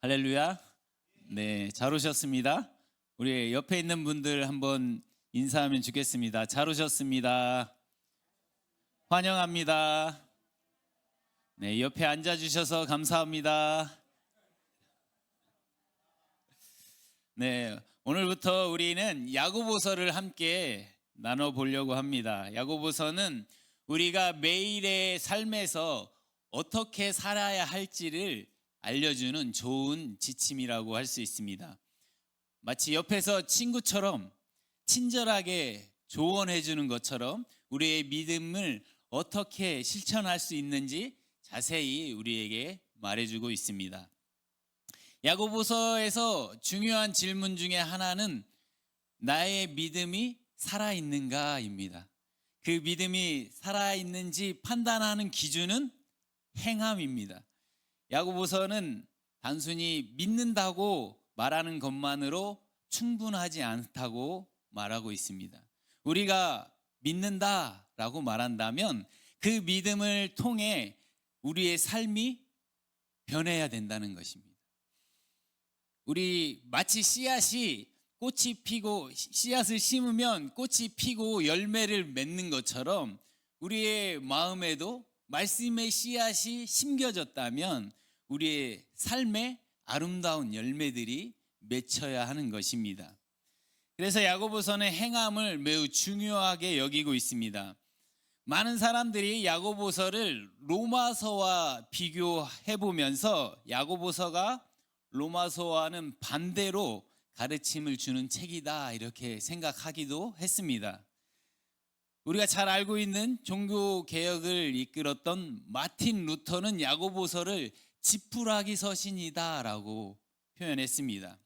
할렐루야. 네, 잘 오셨습니다. 우리 옆에 있는 분들 한번 인사하면 좋겠습니다. 잘 오셨습니다. 환영합니다. 네, 옆에 앉아주셔서 감사합니다. 네, 오늘부터 우리는 야고보서를 함께 나눠보려고 합니다. 야고보서는 우리가 매일의 삶에서 어떻게 살아야 할지를 알려주는 좋은 지침이라고 할 수 있습니다. 마치 옆에서 친구처럼 친절하게 조언해 주는 것처럼 우리의 믿음을 어떻게 실천할 수 있는지 자세히 우리에게 말해주고 있습니다. 야고보서에서 중요한 질문 중에 하나는 나의 믿음이 살아있는가입니다. 그 믿음이 살아있는지 판단하는 기준은 행함입니다. 야고보서는 단순히 믿는다고 말하는 것만으로 충분하지 않다고 말하고 있습니다. 우리가 믿는다라고 말한다면 그 믿음을 통해 우리의 삶이 변해야 된다는 것입니다. 우리 마치 씨앗이 꽃이 피고 씨앗을 심으면 꽃이 피고 열매를 맺는 것처럼 우리의 마음에도 말씀의 씨앗이 심겨졌다면 우리의 삶에 아름다운 열매들이 맺혀야 하는 것입니다. 그래서 야고보서는 행함을 매우 중요하게 여기고 있습니다. 많은 사람들이 야고보서를 로마서와 비교해 보면서 야고보서가 로마서와는 반대로 가르침을 주는 책이다 이렇게 생각하기도 했습니다. 우리가 잘 알고 있는 종교 개혁을 이끌었던 마틴 루터는 야고보서를 지푸라기 서신이다라고 표현했습니다.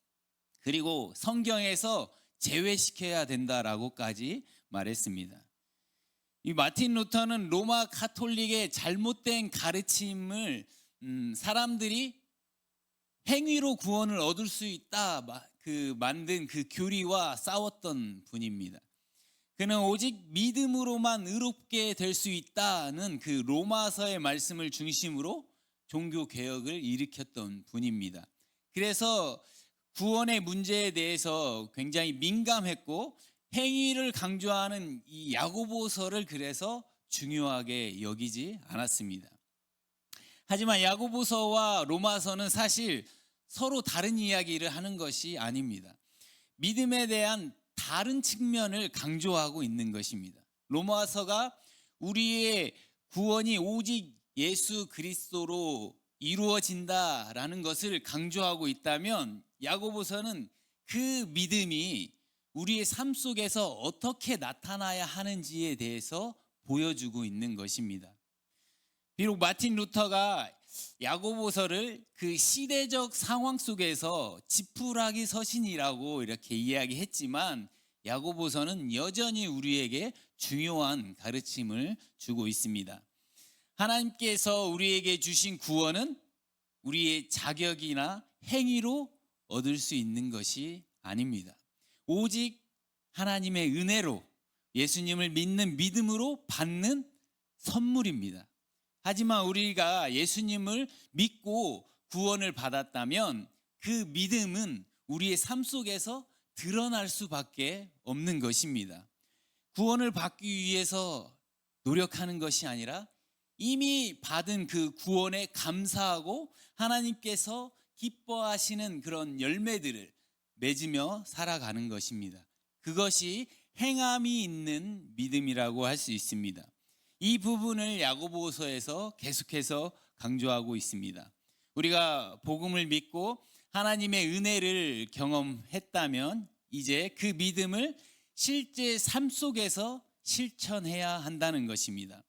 그리고 성경에서 제외시켜야 된다라고까지 말했습니다. 이 마틴 루터는 로마 카톨릭의 잘못된 가르침을 사람들이 행위로 구원을 얻을 수 있다 만든 그 교리와 싸웠던 분입니다. 그는 오직 믿음으로만 의롭게 될 수 있다는 그 로마서의 말씀을 중심으로 종교 개혁을 일으켰던 분입니다. 그래서 구원의 문제에 대해서 굉장히 민감했고 행위를 강조하는 이 야고보서를 그래서 중요하게 여기지 않았습니다. 하지만 야고보서와 로마서는 사실 서로 다른 이야기를 하는 것이 아닙니다. 믿음에 대한 다른 측면을 강조하고 있는 것입니다. 로마서가 우리의 구원이 오직 예수 그리스도로 이루어진다라는 것을 강조하고 있다면 야고보서는 그 믿음이 우리의 삶 속에서 어떻게 나타나야 하는지에 대해서 보여주고 있는 것입니다. 비록 마틴 루터가 야고보서를 그 시대적 상황 속에서 지푸라기 서신이라고 이렇게 이야기했지만 야고보서는 여전히 우리에게 중요한 가르침을 주고 있습니다. 하나님께서 우리에게 주신 구원은 우리의 자격이나 행위로 얻을 수 있는 것이 아닙니다. 오직 하나님의 은혜로 예수님을 믿는 믿음으로 받는 선물입니다. 하지만 우리가 예수님을 믿고 구원을 받았다면 그 믿음은 우리의 삶 속에서 드러날 수밖에 없는 것입니다. 구원을 받기 위해서 노력하는 것이 아니라 이미 받은 그 구원에 감사하고 하나님께서 기뻐하시는 그런 열매들을 맺으며 살아가는 것입니다. 그것이 행함이 있는 믿음이라고 할 수 있습니다. 이 부분을 야고보서에서 계속해서 강조하고 있습니다. 우리가 복음을 믿고 하나님의 은혜를 경험했다면 이제 그 믿음을 실제 삶 속에서 실천해야 한다는 것입니다.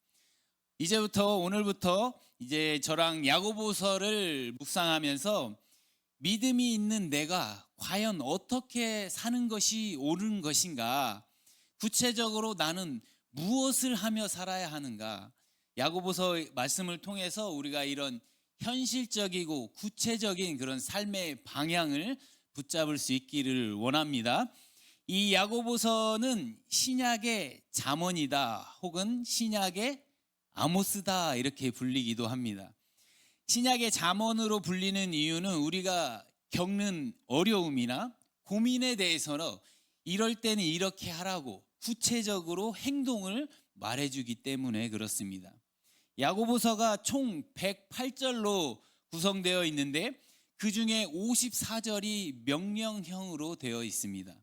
이제부터 오늘부터 이제 저랑 야고보서를 묵상하면서 믿음이 있는 내가 과연 어떻게 사는 것이 옳은 것인가, 구체적으로 나는 무엇을 하며 살아야 하는가, 야고보서 말씀을 통해서 우리가 이런 현실적이고 구체적인 그런 삶의 방향을 붙잡을 수 있기를 원합니다. 이 야고보서는 신약의 잠언이다 혹은 신약의 아모스다 이렇게 불리기도 합니다. 신약의 잠언으로 불리는 이유는 우리가 겪는 어려움이나 고민에 대해서는 이럴 때는 이렇게 하라고 구체적으로 행동을 말해주기 때문에 그렇습니다. 야고보서가 총 108절로 구성되어 있는데 그 중에 54절이 명령형으로 되어 있습니다.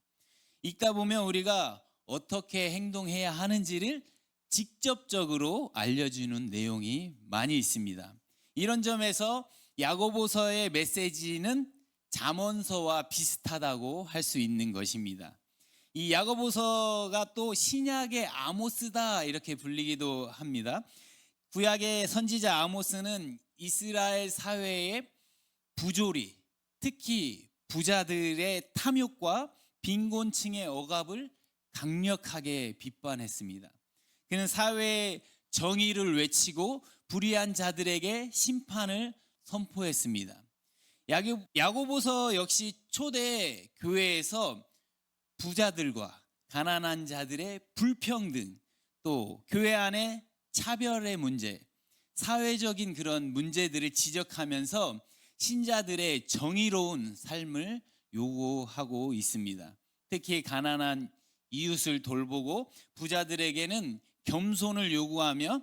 읽다 보면 우리가 어떻게 행동해야 하는지를 직접적으로 알려주는 내용이 많이 있습니다. 이런 점에서 야고보서의 메시지는 잠언서와 비슷하다고 할 수 있는 것입니다. 이 야고보서가 또 신약의 아모스다 이렇게 불리기도 합니다. 구약의 선지자 아모스는 이스라엘 사회의 부조리, 특히 부자들의 탐욕과 빈곤층의 억압을 강력하게 비판했습니다. 그는 사회의 정의를 외치고 불의한 자들에게 심판을 선포했습니다. 야고보서 역시 초대 교회에서 부자들과 가난한 자들의 불평등, 또 교회 안의 차별의 문제, 사회적인 그런 문제들을 지적하면서 신자들의 정의로운 삶을 요구하고 있습니다. 특히 가난한 이웃을 돌보고 부자들에게는 겸손을 요구하며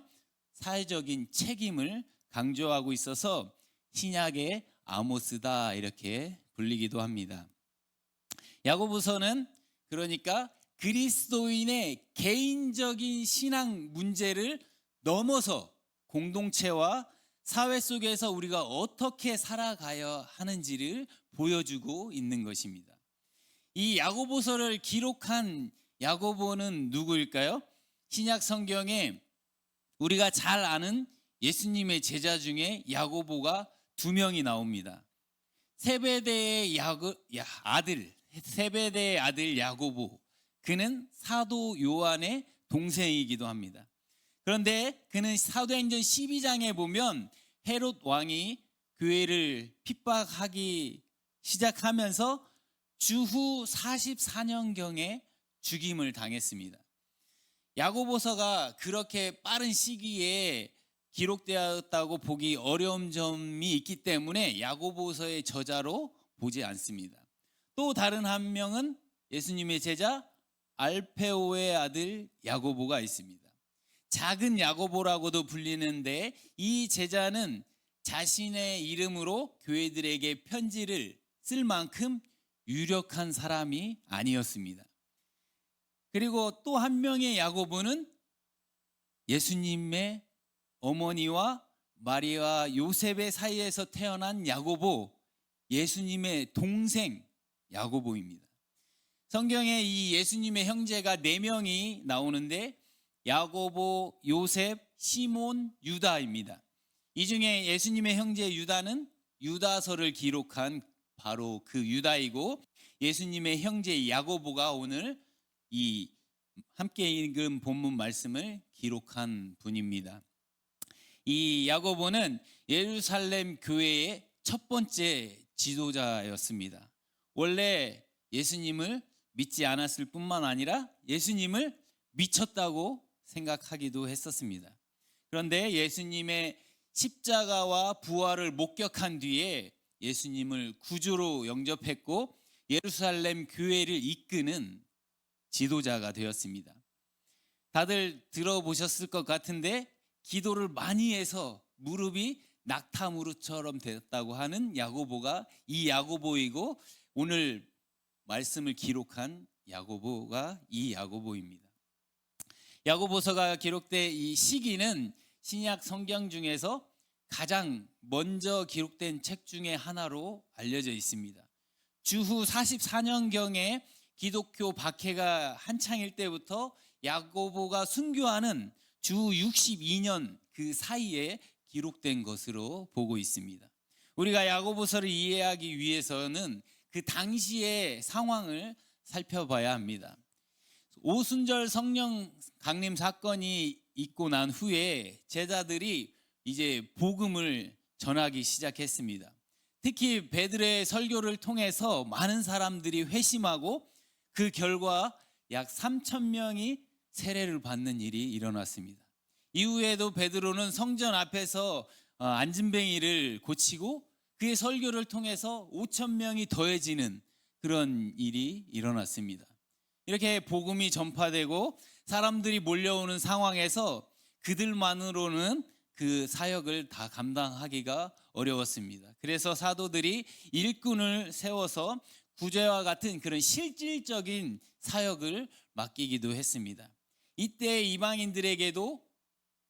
사회적인 책임을 강조하고 있어서 신약의 아모스다 이렇게 불리기도 합니다. 야고보서는 그러니까 그리스도인의 개인적인 신앙 문제를 넘어서 공동체와 사회 속에서 우리가 어떻게 살아가야 하는지를 보여주고 있는 것입니다. 이 야고보서를 기록한 야고보는 누구일까요? 신약 성경에 우리가 잘 아는 예수님의 제자 중에 야고보가 2명이 나옵니다. 세베대의 아들 야고보, 그는 사도 요한의 동생이기도 합니다. 그런데 그는 사도행전 12장에 보면 헤롯 왕이 교회를 핍박하기 시작하면서 주후 44년경에 죽임을 당했습니다. 야고보서가 그렇게 빠른 시기에 기록되었다고 보기 어려운 점이 있기 때문에 야고보서의 저자로 보지 않습니다. 또 다른 한 명은 예수님의 제자 알페오의 아들 야고보가 있습니다. 작은 야고보라고도 불리는데 이 제자는 자신의 이름으로 교회들에게 편지를 쓸 만큼 유력한 사람이 아니었습니다. 그리고 또 한 명의 야고보는 예수님의 어머니와 마리아와 요셉의 사이에서 태어난 야고보, 예수님의 동생 야고보입니다. 성경에 이 예수님의 형제가 4명이 나오는데 야고보, 요셉, 시몬, 유다입니다. 이 중에 예수님의 형제 유다는 유다서를 기록한 바로 그 유다이고, 예수님의 형제 야고보가 오늘 이 함께 읽은 본문 말씀을 기록한 분입니다. 이 야고보는 예루살렘 교회의 첫 번째 지도자였습니다. 원래 예수님을 믿지 않았을 뿐만 아니라 예수님을 미쳤다고 생각하기도 했었습니다. 그런데 예수님의 십자가와 부활을 목격한 뒤에 예수님을 구주로 영접했고 예루살렘 교회를 이끄는 지도자가 되었습니다. 다들 들어보셨을 것 같은데 기도를 많이 해서 무릎이 낙타 무릎처럼 되었다고 하는 야고보가 이 야고보이고, 오늘 말씀을 기록한 야고보가 이 야고보입니다. 야고보서가 기록된 이 시기는 신약 성경 중에서 가장 먼저 기록된 책 중에 하나로 알려져 있습니다. 주후 44년경에 기독교 박해가 한창일 때부터 야고보가 순교하는 주후 62년 그 사이에 기록된 것으로 보고 있습니다. 우리가 야고보서를 이해하기 위해서는 그 당시의 상황을 살펴봐야 합니다. 오순절 성령 강림 사건이 있고 난 후에 제자들이 이제 복음을 전하기 시작했습니다. 특히 베드로의 설교를 통해서 많은 사람들이 회심하고 그 결과 약 3,000명이 세례를 받는 일이 일어났습니다. 이후에도 베드로는 성전 앞에서 안진뱅이를 고치고 그의 설교를 통해서 5천 명이 더해지는 그런 일이 일어났습니다. 이렇게 복음이 전파되고 사람들이 몰려오는 상황에서 그들만으로는 그 사역을 다 감당하기가 어려웠습니다. 그래서 사도들이 일꾼을 세워서 구제와 같은 그런 실질적인 사역을 맡기기도 했습니다. 이때 이방인들에게도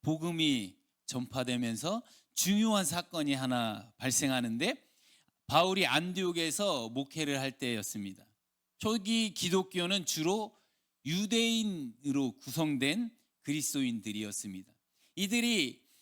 복음이 전파되면서 중요한 사건이 하나 발생하는데, 바울이 안디옥에서 목회를 할 때였습니다. 초기 기독교는 주로 유대인으로 구성된 그리스도인들이었습니다.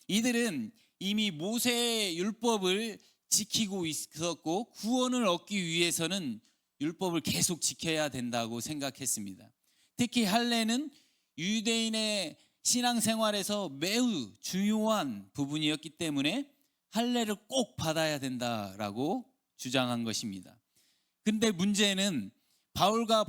이들은 이미 모세의 율법을 지키고 있었고 구원을 얻기 위해서는 율법을 계속 지켜야 된다고 생각했습니다. 특히 할례는 유대인의 신앙생활에서 매우 중요한 부분이었기 때문에 할례를 꼭 받아야 된다라고 주장한 것입니다. 근데 문제는 바울과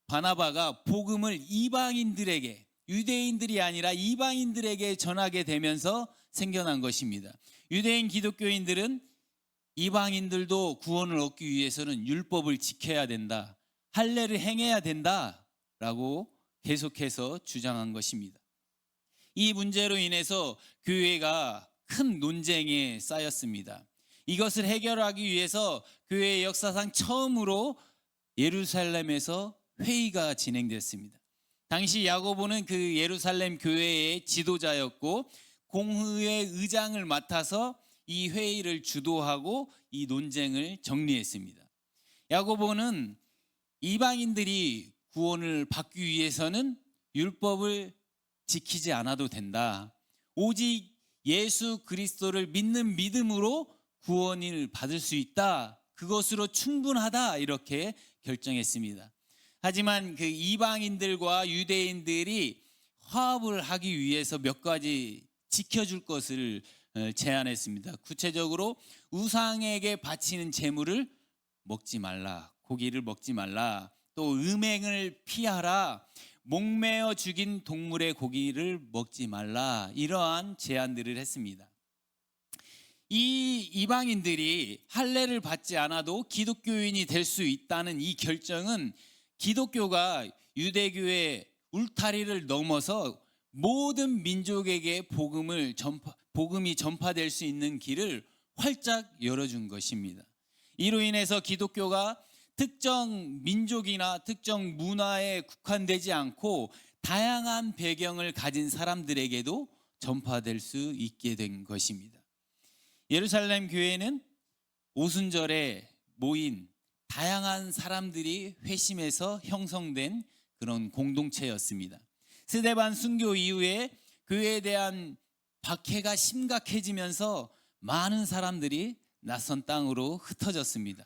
바나바가 복음을 이방인들에게, 유대인들이 아니라 이방인들에게 전하게 되면서 생겨난 것입니다. 유대인 기독교인들은 이방인들도 구원을 얻기 위해서는 율법을 지켜야 된다, 할례를 행해야 된다라고 계속해서 주장한 것입니다. 이 문제로 인해서 교회가 큰 논쟁에 쌓였습니다. 이것을 해결하기 위해서 교회의 역사상 처음으로 예루살렘에서 회의가 진행됐습니다. 당시 야고보는 그 예루살렘 교회의 지도자였고 공회의 의장을 맡아서 이 회의를 주도하고 이 논쟁을 정리했습니다. 야고보는 이방인들이 구원을 받기 위해서는 율법을 지키지 않아도 된다, 오직 예수 그리스도를 믿는 믿음으로 구원을 받을 수 있다, 그것으로 충분하다, 이렇게 결정했습니다. 하지만 그 이방인들과 유대인들이 화합을 하기 위해서 몇 가지 지켜줄 것을 제안했습니다. 구체적으로 우상에게 바치는 제물을 먹지 말라, 고기를 먹지 말라, 또 음행을 피하라, 목매어 죽인 동물의 고기를 먹지 말라, 이러한 제안들을 했습니다. 이 이방인들이 할례를 받지 않아도 기독교인이 될 수 있다는 이 결정은 기독교가 유대교의 울타리를 넘어서 모든 민족에게 복음이 전파될 수 있는 길을 활짝 열어준 것입니다. 이로 인해서 기독교가 특정 민족이나 특정 문화에 국한되지 않고 다양한 배경을 가진 사람들에게도 전파될 수 있게 된 것입니다. 예루살렘 교회는 오순절에 모인 다양한 사람들이 회심해서 형성된 그런 공동체였습니다. 스데반 순교 이후에 교회에 대한 박해가 심각해지면서 많은 사람들이 낯선 땅으로 흩어졌습니다.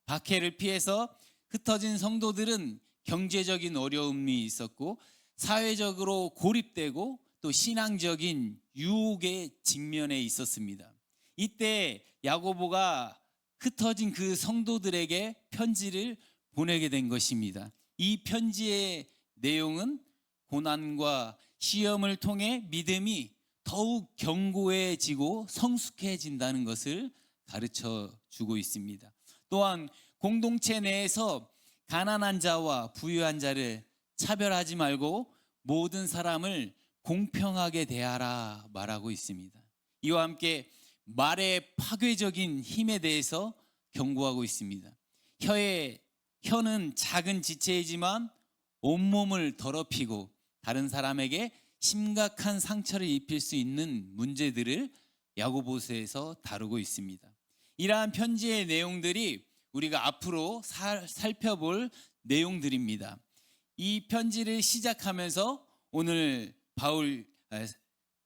박해를 피해서 흩어진 성도들은 경제적인 어려움이 있었고 사회적으로 고립되고 또 신앙적인 유혹에 직면해 있었습니다. 이때 야고보가 흩어진 그 성도들에게 편지를 보내게 된 것입니다. 이 편지의 내용은 고난과 시험을 통해 믿음이 더욱 견고해지고 성숙해진다는 것을 가르쳐 주고 있습니다. 또한 공동체 내에서 가난한 자와 부유한 자를 차별하지 말고 모든 사람을 공평하게 대하라 말하고 있습니다. 이와 함께 말의 파괴적인 힘에 대해서 경고하고 있습니다. 혀는 작은 지체이지만 온몸을 더럽히고 다른 사람에게 심각한 상처를 입힐 수 있는 문제들을 야고보서에서 다루고 있습니다. 이러한 편지의 내용들이 우리가 앞으로 살펴볼 내용들입니다. 이 편지를 시작하면서 오늘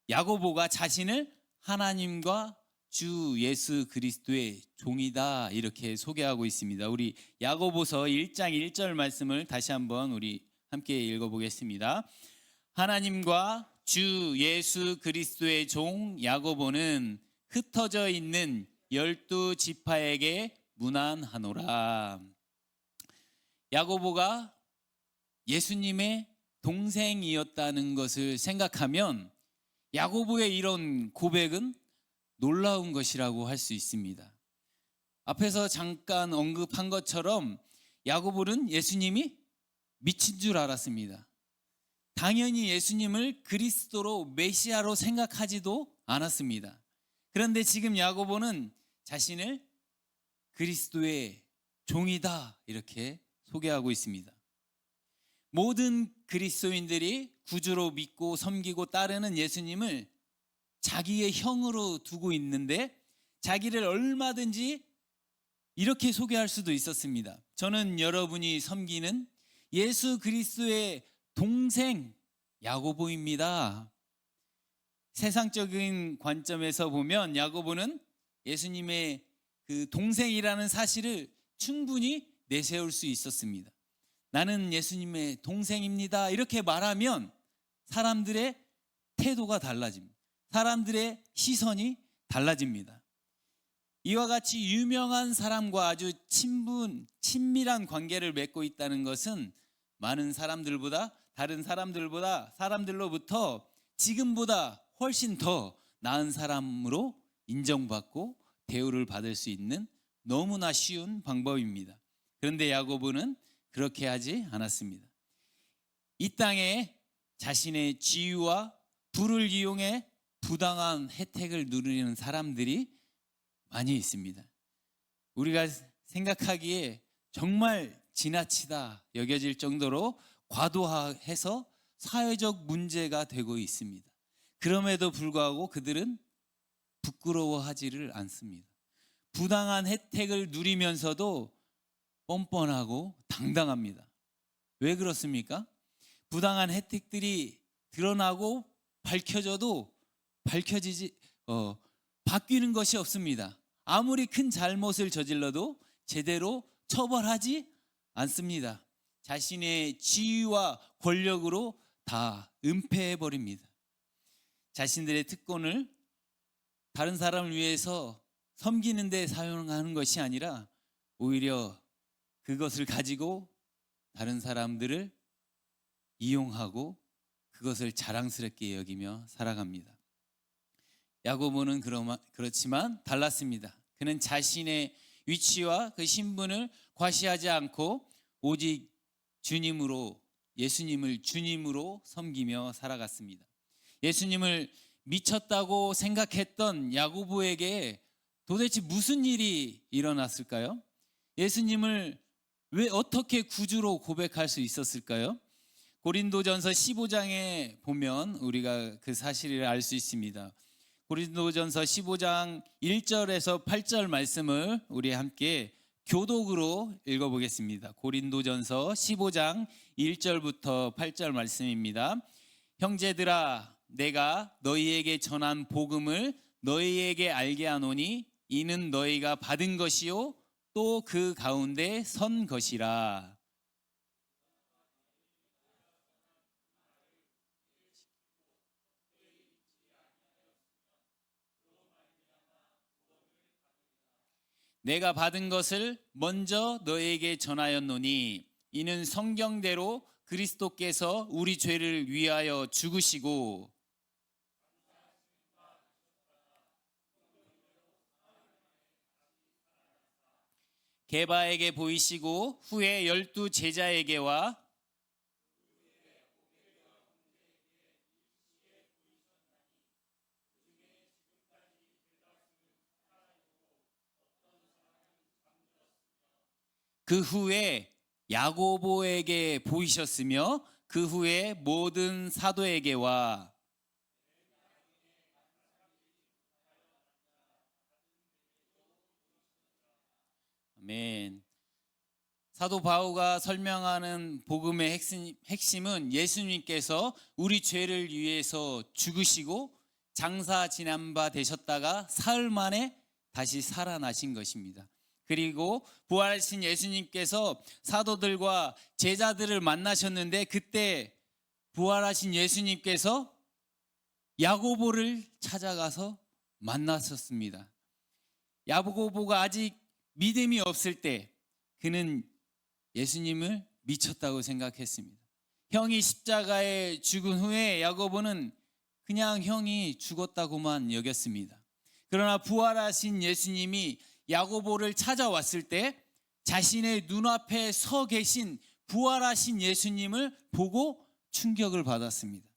야고보가 자신을 하나님과 주 예수 그리스도의 종이다 이렇게 소개하고 있습니다. 우리 야고보서 1장 1절 말씀을 다시 한번 우리 함께 읽어보겠습니다. 하나님과 주 예수 그리스도의 종 야고보는 흩어져 있는 12지파에게 문안하노라. 야고보가 예수님의 동생이었다는 것을 생각하면 야고보의 이런 고백은 놀라운 것이라고 할 수 있습니다. 앞에서 잠깐 언급한 것처럼 야고보는 예수님이 미친 줄 알았습니다. 당연히 예수님을 그리스도로 메시아로 생각하지도 않았습니다. 그런데 지금 야고보는 자신을 그리스도의 종이다 이렇게 소개하고 있습니다. 모든 그리스도인들이 구주로 믿고 섬기고 따르는 예수님을 자기의 형으로 두고 있는데 자기를 얼마든지 이렇게 소개할 수도 있었습니다. 저는 여러분이 섬기는 예수 그리스도의 동생 야고보입니다. 세상적인 관점에서 보면 야고보는 예수님의 그 동생이라는 사실을 충분히 내세울 수 있었습니다. 나는 예수님의 동생입니다. 이렇게 말하면 사람들의 태도가 달라집니다. 사람들의 시선이 달라집니다. 이와 같이 유명한 사람과 아주 친밀한 관계를 맺고 있다는 것은 많은 사람들보다 다른 사람들로부터 지금보다 훨씬 더 나은 사람으로 인정받고 대우를 받을 수 있는 너무나 쉬운 방법입니다. 그런데 야고보는 그렇게 하지 않았습니다. 이 땅에 자신의 지위와 부를 이용해 부당한 혜택을 누리는 사람들이 많이 있습니다. 우리가 생각하기에 정말 지나치다 여겨질 정도로 과도해서 사회적 문제가 되고 있습니다. 그럼에도 불구하고 그들은 부끄러워하지를 않습니다. 부당한 혜택을 누리면서도 뻔뻔하고 당당합니다. 왜 그렇습니까? 부당한 혜택들이 드러나고 밝혀져도 바뀌는 것이 없습니다. 아무리 큰 잘못을 저질러도 제대로 처벌하지 않습니다. 자신의 지위와 권력으로 다 은폐해버립니다. 자신들의 특권을 다른 사람을 위해서 섬기는 데 사용하는 것이 아니라 오히려 그것을 가지고 다른 사람들을 이용하고 그것을 자랑스럽게 여기며 살아갑니다. 야고보는 그렇지만 달랐습니다. 그는 자신의 위치와 그 신분을 과시하지 않고 오직 예수님을 주님으로 섬기며 살아갔습니다. 예수님을 미쳤다고 생각했던 야고보에게 도대체 무슨 일이 일어났을까요? 예수님을 왜 어떻게 구주로 고백할 수 있었을까요? 고린도전서 15장에 보면 우리가 그 사실을 알 수 있습니다. 고린도전서 15장 1절에서 8절 말씀을 우리 함께 교독으로 읽어보겠습니다. 고린도전서 15장 1절부터 8절 말씀입니다. 형제들아, 내가 너희에게 전한 복음을 너희에게 알게 하노니 이는 너희가 받은 것이요 또 그 가운데 선 것이라. 내가 받은 것을 먼저 너희에게 전하였노니 이는 성경대로 그리스도께서 우리 죄를 위하여 죽으시고 게바에게 보이시고 후에 12 제자에게와 그 후에 야고보에게 보이셨으며 그 후에 모든 사도에게와 아멘. 사도 바울가 설명하는 복음의 핵심은 예수님께서 우리 죄를 위해서 죽으시고 장사 지난 바 되셨다가 사흘 만에 다시 살아나신 것입니다. 그리고 부활하신 예수님께서 사도들과 제자들을 만나셨는데 그때 부활하신 예수님께서 야고보를 찾아가서 만나셨습니다. 야고보가 아직 믿음이 없을 때 그는 예수님을 미쳤다고 생각했습니다. 형이 십자가에 죽은 후에 야고보는 그냥 형이 죽었다고만 여겼습니다. 그러나 부활하신 예수님이 야고보를 찾아왔을 때 자신의 눈앞에 서 계신 부활하신 예수님을 보고 충격을 받았습니다.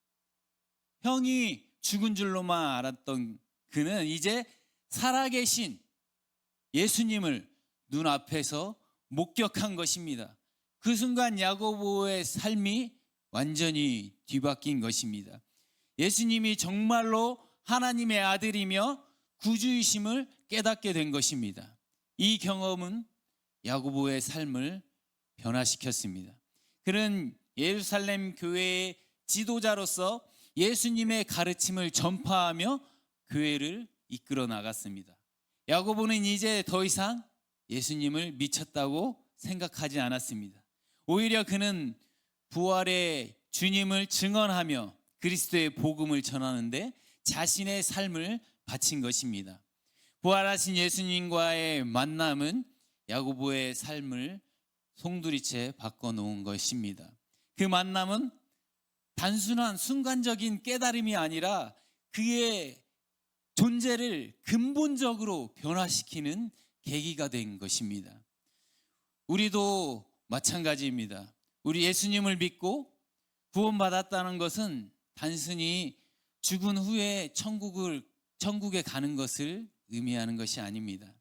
형이 죽은 줄로만 알았던 그는 이제 살아계신 예수님을 눈앞에서 목격한 것입니다. 그 순간 야고보의 삶이 완전히 뒤바뀐 것입니다. 예수님이 정말로 하나님의 아들이며 구주이심을 깨닫게 된 것입니다. 이 경험은 야고보의 삶을 변화시켰습니다. 그는 예루살렘 교회의 지도자로서 예수님의 가르침을 전파하며 교회를 이끌어 나갔습니다. 야고보는 이제 더 이상 예수님을 미쳤다고 생각하지 않았습니다. 오히려 그는 부활의 주님을 증언하며 그리스도의 복음을 전하는데 자신의 삶을 바친 것입니다. 부활하신 예수님과의 만남은 야고보의 삶을 송두리째 바꿔놓은 것입니다. 그 만남은 단순한 순간적인 깨달음이 아니라 그의 존재를 근본적으로 변화시키는 계기가 된 것입니다. 우리도 마찬가지입니다. 우리 예수님을 믿고 구원받았다는 것은 단순히 죽은 후에 천국에 가는 것을 의미하는 것이 아닙니다.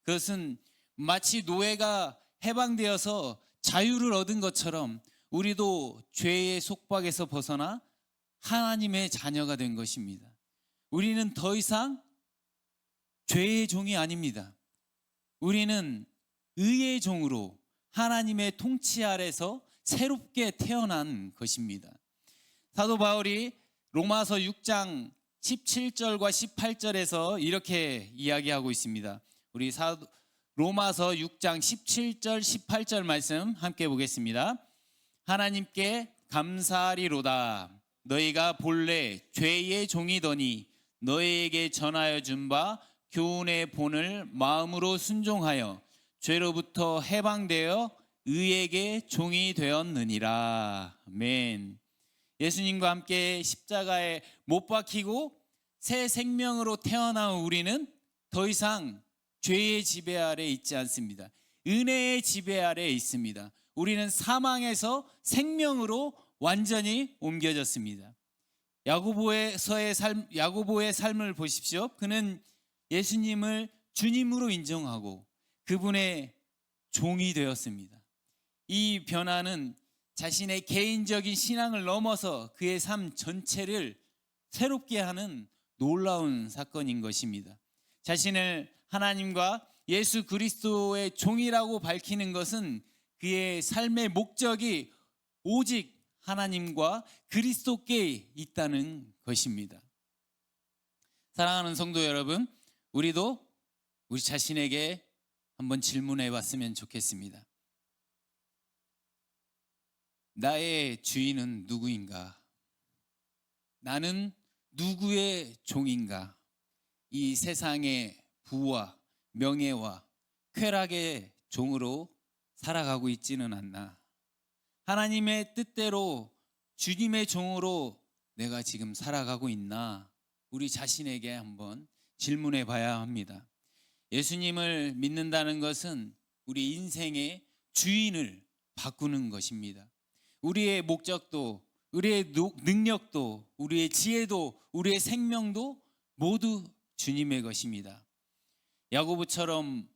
그것은 마치 노예가 해방되어서 자유를 얻은 것처럼 우리도 죄의 속박에서 벗어나 하나님의 자녀가 된 것입니다. 우리는 더 이상 죄의 종이 아닙니다. 우리는 의의 종으로 하나님의 통치 아래서 새롭게 태어난 것입니다. 사도 바울이 로마서 6장 17절과 18절에서 이렇게 이야기하고 있습니다. 우리 로마서 6장 17절 18절 말씀 함께 보겠습니다. 하나님께 감사하리로다. 너희가 본래 죄의 종이더니 너희에게 전하여 준 바 교훈의 본을 마음으로 순종하여 죄로부터 해방되어 의에게 종이 되었느니라. 아멘. 예수님과 함께 십자가에 못 박히고 새 생명으로 태어난 우리는 더 이상 죄의 지배 아래 있지 않습니다. 은혜의 지배 아래 있습니다. 우리는 사망에서 생명으로 완전히 옮겨졌습니다. 야고보의 삶을 보십시오. 그는 예수님을 주님으로 인정하고 그분의 종이 되었습니다. 이 변화는 자신의 개인적인 신앙을 넘어서 그의 삶 전체를 새롭게 하는 놀라운 사건인 것입니다. 자신을 하나님과 예수 그리스도의 종이라고 밝히는 것은 그의 삶의 목적이 오직 하나님과 그리스도께 있다는 것입니다. 사랑하는 성도 여러분, 우리도 우리 자신에게 한번 질문해 봤으면 좋겠습니다. 나의 주인은 누구인가? 나는 누구의 종인가? 이 세상의 부와 명예와 쾌락의 종으로 살아가고 있지는 않나? 하나님의 뜻대로 주님의 종으로 내가 지금 살아가고 있나? 우리 자신에게 한번 질문해 봐야 합니다. 예수님을 믿는다는 것은 우리 인생의 주인을 바꾸는 것입니다. 우리의 목적도, 우리의 능력도, 우리의 지혜도, 우리의 생명도 모두 주님의 것입니다. 야고보처럼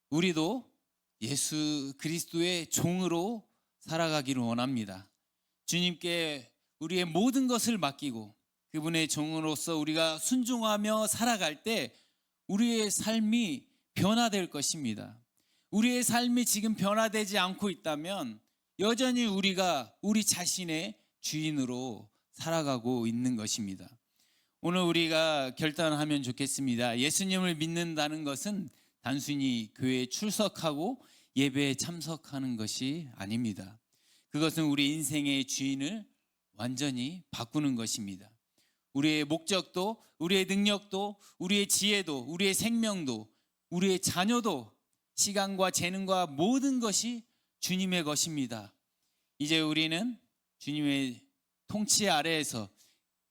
우리도 예수 그리스도의 종으로 살아가기를 원합니다. 주님께 우리의 모든 것을 맡기고 그분의 종으로서 우리가 순종하며 살아갈 때 우리의 삶이 변화될 것입니다. 우리의 삶이 지금 변화되지 않고 있다면 여전히 우리가 우리 자신의 주인으로 살아가고 있는 것입니다. 오늘 우리가 결단하면 좋겠습니다. 예수님을 믿는다는 것은 단순히 교회에 출석하고 예배에 참석하는 것이 아닙니다. 그것은 우리 인생의 주인을 완전히 바꾸는 것입니다. 우리의 목적도, 우리의 능력도, 우리의 지혜도, 우리의 생명도, 우리의 자녀도, 시간과 재능과 모든 것이 주님의 것입니다. 이제 우리는 주님의 통치 아래에서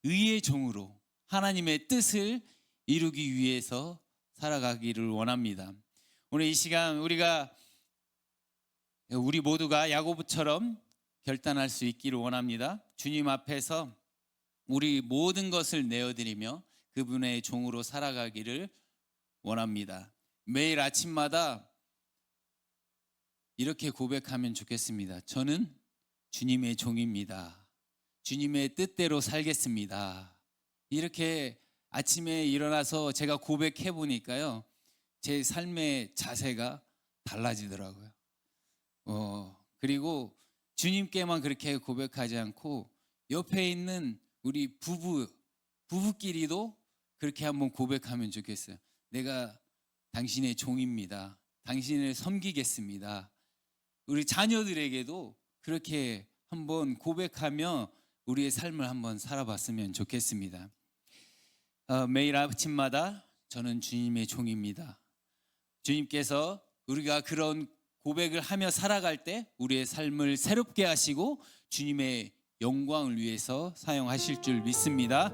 의의 종으로 하나님의 뜻을 이루기 위해서 살아가기를 원합니다. 오늘 이 시간 우리 모두가 야고보처럼 결단할 수 있기를 원합니다. 주님 앞에서 우리 모든 것을 내어드리며 그분의 종으로 살아가기를 원합니다. 매일 아침마다 이렇게 고백하면 좋겠습니다. 저는 주님의 종입니다. 주님의 뜻대로 살겠습니다. 이렇게 아침에 일어나서 제가 고백해 보니까요, 제 삶의 자세가 달라지더라고요. 그리고 주님께만 그렇게 고백하지 않고 옆에 있는 우리 부부끼리도 그렇게 한번 고백하면 좋겠어요. 내가 당신의 종입니다. 당신을 섬기겠습니다. 우리 자녀들에게도 그렇게 한번 고백하며 우리의 삶을 한번 살아봤으면 좋겠습니다. 매일 아침마다 저는 주님의 종입니다. 주님께서 우리가 그런 고백을 하며 살아갈 때 우리의 삶을 새롭게 하시고 주님의 영광을 위해서 사용하실 줄 믿습니다.